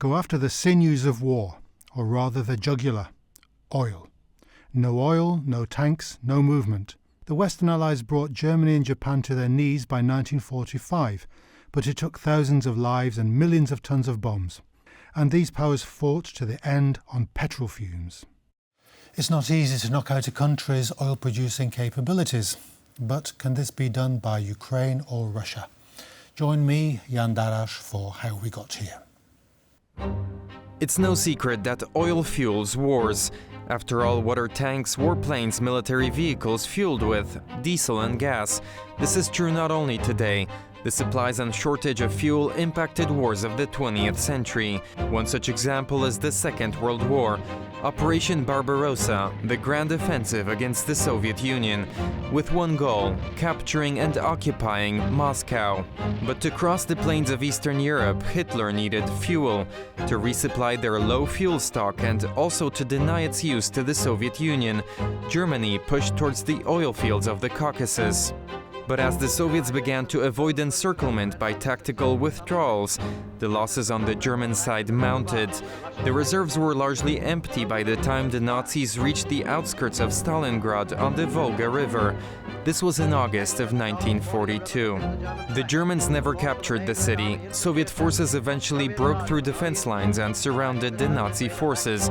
go after the sinews of war, or rather the jugular, oil. No oil, no tanks, no movement. The Western Allies brought Germany and Japan to their knees by 1945, but it took thousands of lives and millions of tons of bombs. And these powers fought to the end on petrol fumes. It's not easy to knock out a country's oil-producing capabilities, but can this be done by Ukraine or Russia? Join me, Jan Darasz, for How We Got Here. It's no secret that oil fuels wars. After all, what are tanks, warplanes, military vehicles fueled with? Diesel and gas. This is true not only today. The supplies and shortage of fuel impacted wars of the 20th century. One such example is the Second World War. Operation Barbarossa, the grand offensive against the Soviet Union, with one goal: capturing and occupying Moscow. But to cross the plains of Eastern Europe, Hitler needed fuel to resupply their low fuel stock and also to deny its use to the Soviet Union. Germany pushed towards the oil fields of the Caucasus. But as the Soviets began to avoid encirclement by tactical withdrawals, the losses on the German side mounted. The reserves were largely empty by the time the Nazis reached the outskirts of Stalingrad on the Volga River. This was in August of 1942. The Germans never captured the city. Soviet forces eventually broke through defense lines and surrounded the Nazi forces.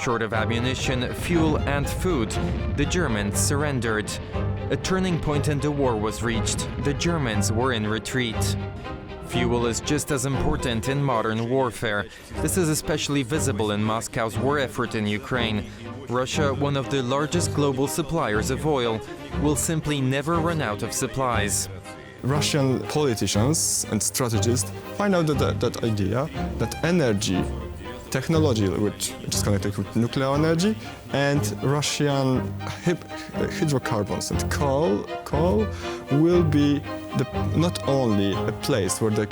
Short of ammunition, fuel and food, the Germans surrendered. A turning point in the war was reached. The Germans were in retreat. Fuel is just as important in modern warfare. This is especially visible in Moscow's war effort in Ukraine. Russia, one of the largest global suppliers of oil, will simply never run out of supplies. Russian politicians and strategists find out that idea that energy, technology which is connected with nuclear energy, and Russian hydrocarbons and coal will be not only a place where they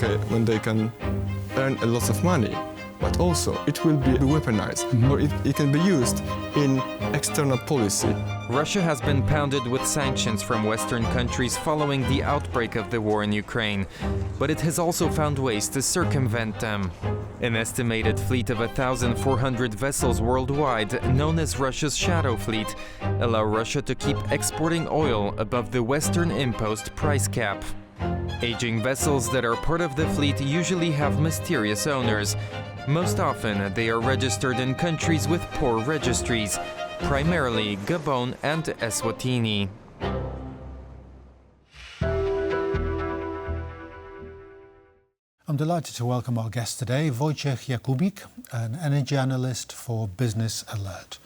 can earn a lot of money, but also it will be weaponized, or it can be used in external policy. Russia has been pounded with sanctions from Western countries following the outbreak of the war in Ukraine, but it has also found ways to circumvent them. An estimated fleet of 1,400 vessels worldwide, known as Russia's Shadow Fleet, allow Russia to keep exporting oil above the Western imposed price cap. Aging vessels that are part of the fleet usually have mysterious owners. Most often, they are registered in countries with poor registries, primarily Gabon and Eswatini. I'm delighted to welcome our guest today, Wojciech Jakóbik, an energy analyst for Business Alert.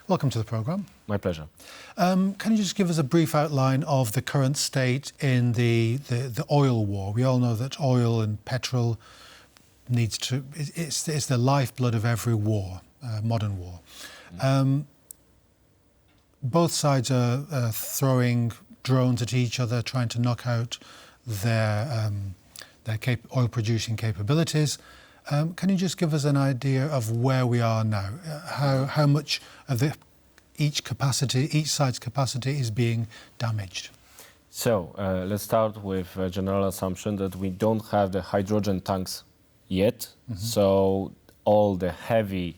Welcome to the programme. My pleasure. Can you just give us a brief outline of the current state in the oil war? We all know that oil and petrol it's the lifeblood of every war, modern war. Both sides are throwing drones at each other, trying to knock out their oil-producing capabilities. Can you just give us an idea of where we are now? How much of each side's capacity is being damaged? So let's start with a general assumption that we don't have the hydrogen tanks yet. So all the heavy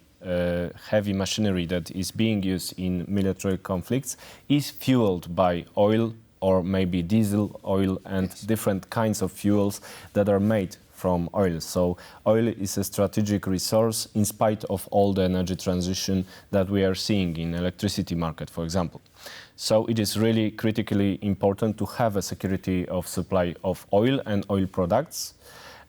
machinery that is being used in military conflicts is fueled by oil or maybe diesel, oil, and different kinds of fuels that are made from oil. So oil is a strategic resource in spite of all the energy transition that we are seeing in electricity market, for example. So it is really critically important to have a security of supply of oil and oil products.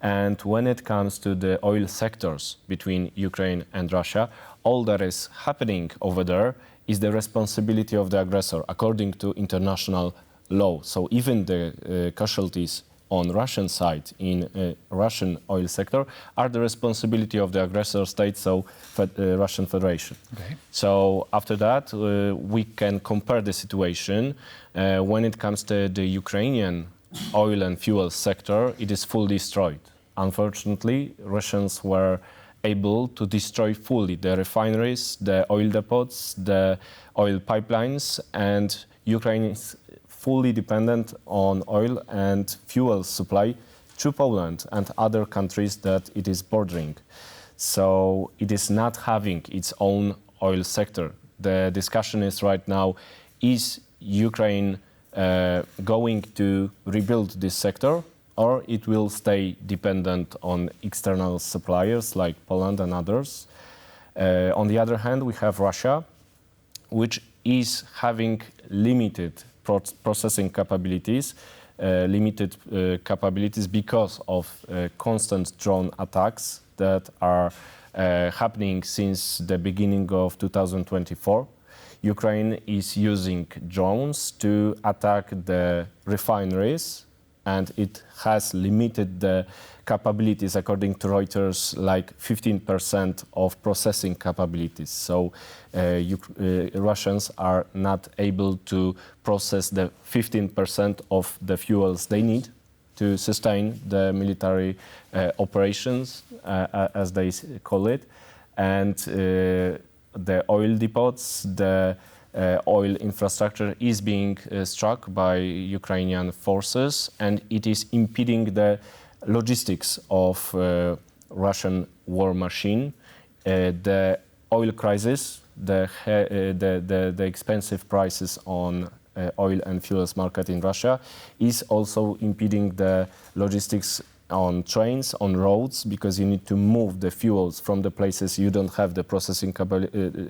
And when it comes to the oil sectors between Ukraine and Russia, all that is happening over there is the responsibility of the aggressor according to international law. So even the casualties on Russian side in Russian oil sector are the responsibility of the aggressor state, so Russian Federation. Okay. So after that, we can compare the situation. When it comes to the Ukrainian oil and fuel sector, it is fully destroyed. Unfortunately, Russians were able to destroy fully the refineries, the oil depots, the oil pipelines, and Ukraine is fully dependent on oil and fuel supply to Poland and other countries that it is bordering. So it is not having its own oil sector. The discussion is right now, is Ukraine going to rebuild this sector, or it will stay dependent on external suppliers like Poland and others. On the other hand, we have Russia, which is having limited processing capabilities, because of constant drone attacks that are happening since the beginning of 2024. Ukraine is using drones to attack the refineries, and it has limited the capabilities, according to Reuters, like 15% of processing capabilities. So Russians are not able to process the 15% of the fuels they need to sustain the military operations, as they call it. And the oil depots, the oil infrastructure is being struck by Ukrainian forces, and it is impeding the logistics of Russian war machine. The oil crisis, the expensive prices on oil and fuels market in Russia is also impeding the logistics on trains, on roads, because you need to move the fuels from the places you don't have the processing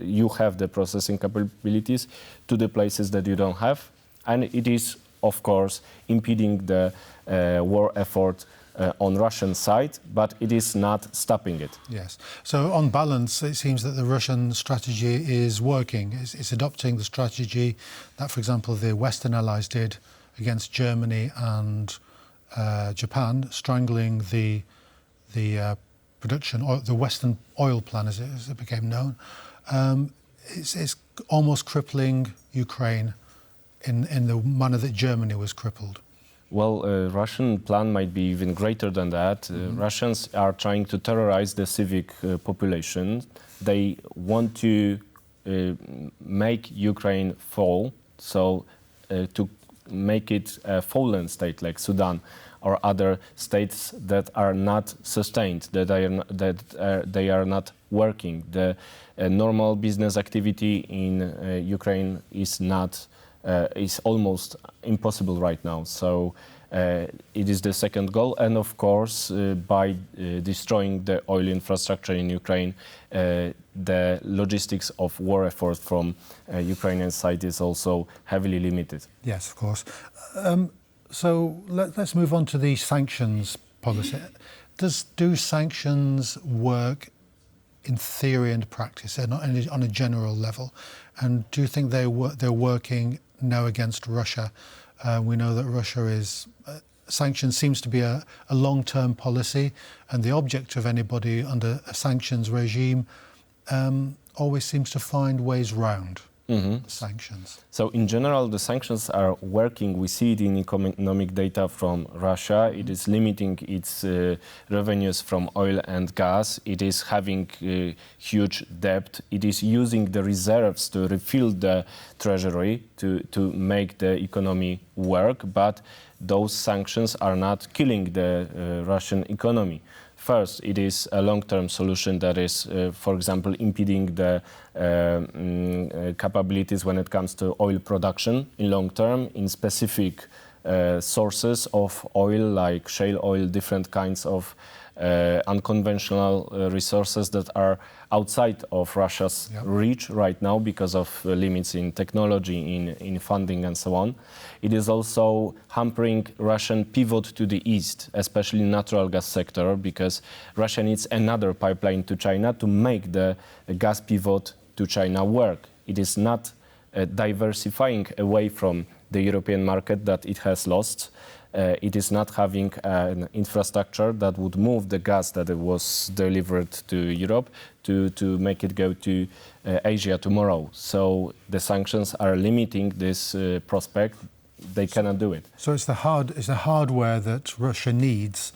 you have the processing capabilities to the places that you don't have, and it is of course impeding the war effort on Russian side, but it is not stopping it. Yes. So on balance, it seems that the Russian strategy is working. It's adopting the strategy that, for example, the Western allies did against Germany and Japan, strangling the production, or the Western oil plan, as it became known. It's almost crippling Ukraine in the manner that Germany was crippled. Well, Russian plan might be even greater than that. Russians are trying to terrorize the civic population. They want to make Ukraine fall, so to make it a fallen state like Sudan or other states that are not sustained, that they are not working. The normal business activity in Ukraine is almost impossible right now. So it is the second goal, and of course, by destroying the oil infrastructure in Ukraine, the logistics of war effort from Ukrainian side is also heavily limited. Yes, of course. So let's move on to the sanctions policy. Do sanctions work in theory and practice, and on a general level? And do you think they're working now against Russia? We know that Russia is... sanctions seems to be a long-term policy, and the object of anybody under a sanctions regime always seems to find ways round the sanctions. So in general, the sanctions are working. We see it in economic data from Russia. It is limiting its revenues from oil and gas. It is having huge debt. It is using the reserves to refill the treasury to make the economy work. But those sanctions are not killing the Russian economy. First, it is a long-term solution that is, for example, impeding the capabilities when it comes to oil production in long term, in specific sources of oil like shale oil, different kinds of unconventional resources that are outside of Russia's reach right now because of limits in technology, in funding and so on. It is also hampering Russian pivot to the east, especially natural gas sector, because Russia needs another pipeline to China to make the gas pivot to China work. It is not diversifying away from the European market that it has lost. It is not having an infrastructure that would move the gas that it was delivered to Europe to make it go to Asia tomorrow. So the sanctions are limiting this prospect. They cannot do it. So it's the hardware that Russia needs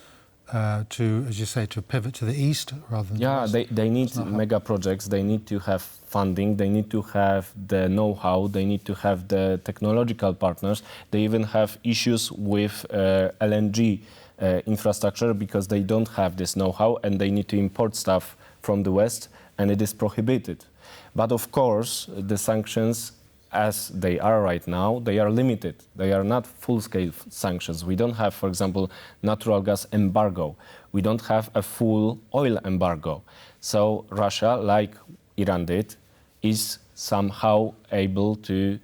to, as you say, to pivot to the east rather than the west. They need mega projects. They need to have funding. They need to have the know-how. They need to have the technological partners. They even have issues with LNG infrastructure because they don't have this know-how and they need to import stuff from the West, and it is prohibited. But of course, the sanctions, as they are right now, they are limited. They are not full-scale sanctions. We don't have, for example, natural gas embargo. We don't have a full oil embargo. So Russia, like Iran did, is somehow able to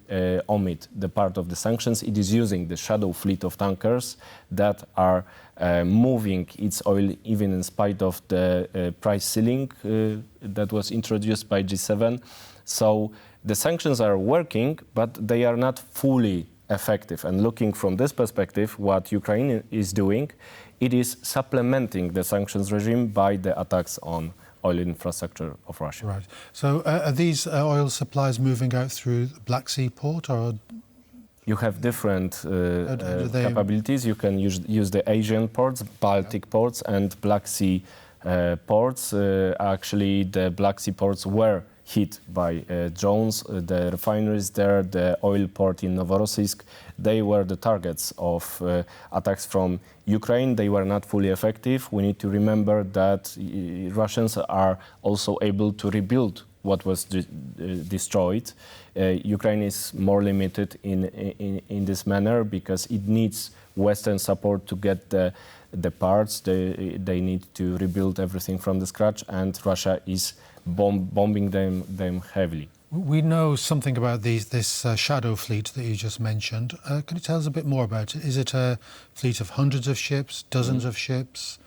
omit the part of the sanctions. It is using the shadow fleet of tankers that are moving its oil even in spite of the price ceiling that was introduced by G7. So the sanctions are working, but they are not fully effective. And looking from this perspective, what Ukraine is doing, it is supplementing the sanctions regime by the attacks on oil infrastructure of Russia. Right. So are these oil supplies moving out through the Black Sea port, or you have different do they- capabilities. You can use the Asian ports, Baltic ports, and Black Sea ports. Actually, the Black Sea ports were hit by drones. The refineries there, the oil port in Novorossiysk, they were the targets of attacks from Ukraine. They were not fully effective. We need to remember that Russians are also able to rebuild what was destroyed. Ukraine is more limited in this manner because it needs Western support to get the parts. They need to rebuild everything from the scratch, and Russia is bombing them heavily. we know something about this shadow fleet that you just mentioned. Can you tell us a bit more about it? Is it a fleet of hundreds of ships, dozens of ships?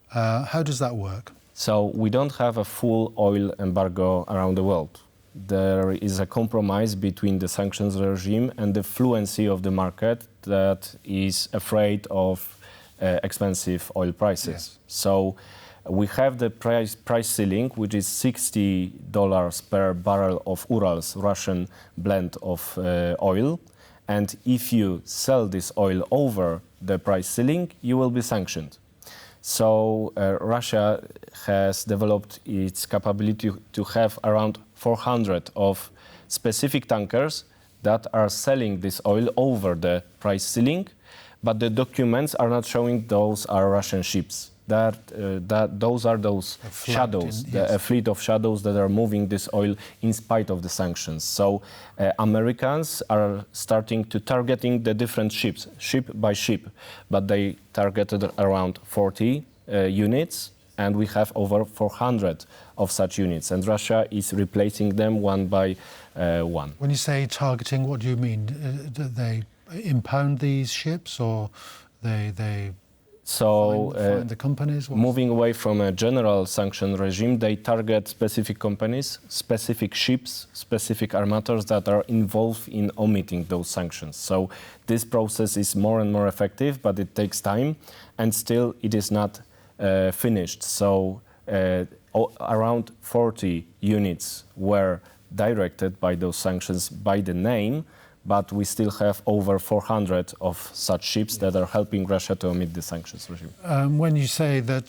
How does that work? So we don't have a full oil embargo around the world. There is a compromise between the sanctions regime and the fluency of the market that is afraid of expensive oil prices. Yes. So we have the price ceiling, which is $60 per barrel of Urals, Russian blend of oil. And if you sell this oil over the price ceiling, you will be sanctioned. So Russia has developed its capability to have around 400 of specific tankers that are selling this oil over the price ceiling, but the documents are not showing those are Russian ships. Those are those shadows, a fleet of shadows that are moving this oil in spite of the sanctions. So Americans are starting to targeting the different ships, ship by ship, but they targeted around 40 units, and we have over 400 of such units, and Russia is replacing them one by one. When you say targeting, what do you mean? Do they impound these ships, or they So find the companies? moving away from a general sanction regime, they target specific companies, specific ships, specific armators that are involved in omitting those sanctions. So this process is more and more effective, but it takes time, and still it is not finished. So around 40 units were directed by those sanctions by the name, but we still have over 400 of such ships that are helping Russia to omit the sanctions regime. When you say that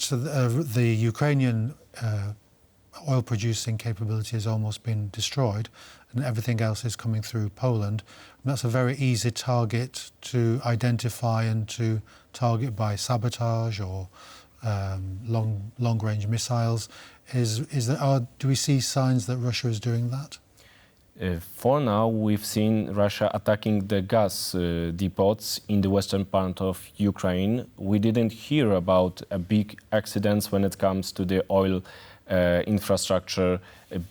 the Ukrainian oil-producing capability has almost been destroyed and everything else is coming through Poland, that's a very easy target to identify and to target by sabotage or long-range missiles. Do we see signs that Russia is doing that? For now, we've seen Russia attacking the gas depots in the western part of Ukraine. We didn't hear about big accidents when it comes to the oil infrastructure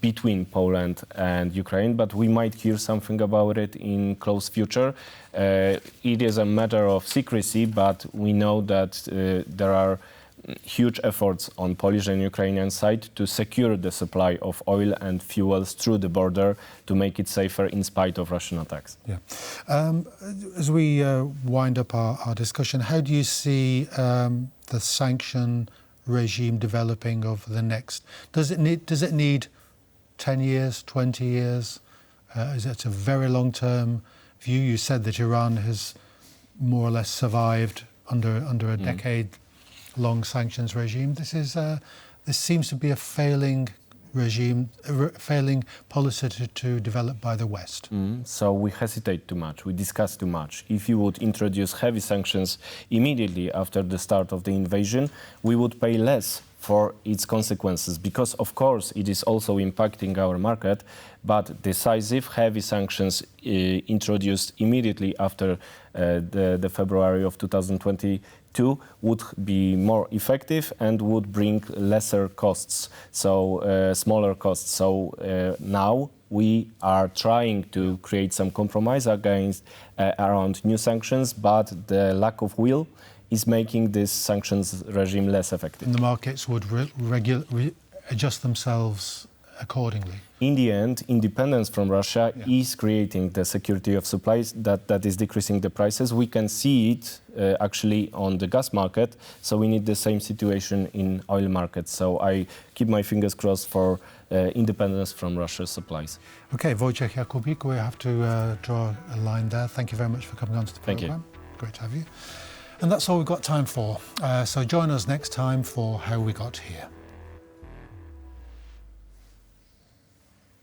between Poland and Ukraine, but we might hear something about it in close future. It is a matter of secrecy, but we know that there are huge efforts on Polish and Ukrainian side to secure the supply of oil and fuels through the border to make it safer in spite of Russian attacks. Yeah. As we wind up our discussion, how do you see the sanction regime developing over the next? Does it need 10 years, 20 years? Is it a very long-term view? You said that Iran has more or less survived under a decade-long sanctions regime. This seems to be a failing regime, failing policy to develop by the West. So we hesitate too much, we discuss too much. If you would introduce heavy sanctions immediately after the start of the invasion, we would pay less for its consequences, because of course it is also impacting our market, but decisive, heavy sanctions introduced immediately after the February of 2022 would be more effective and would bring lesser costs, so smaller costs. So now we are trying to create some compromise around new sanctions, but the lack of will is making this sanctions regime less effective. And the markets would adjust themselves accordingly. In the end, independence from Russia is creating the security of supplies that is decreasing the prices. We can see it actually on the gas market, so we need the same situation in oil markets. So I keep my fingers crossed for independence from Russia's supplies. Okay, Wojciech Jakóbik, we have to draw a line there. Thank you very much for coming on to the Thank programme. Great to have you. And that's all we've got time for. So join us next time for How We Got Here.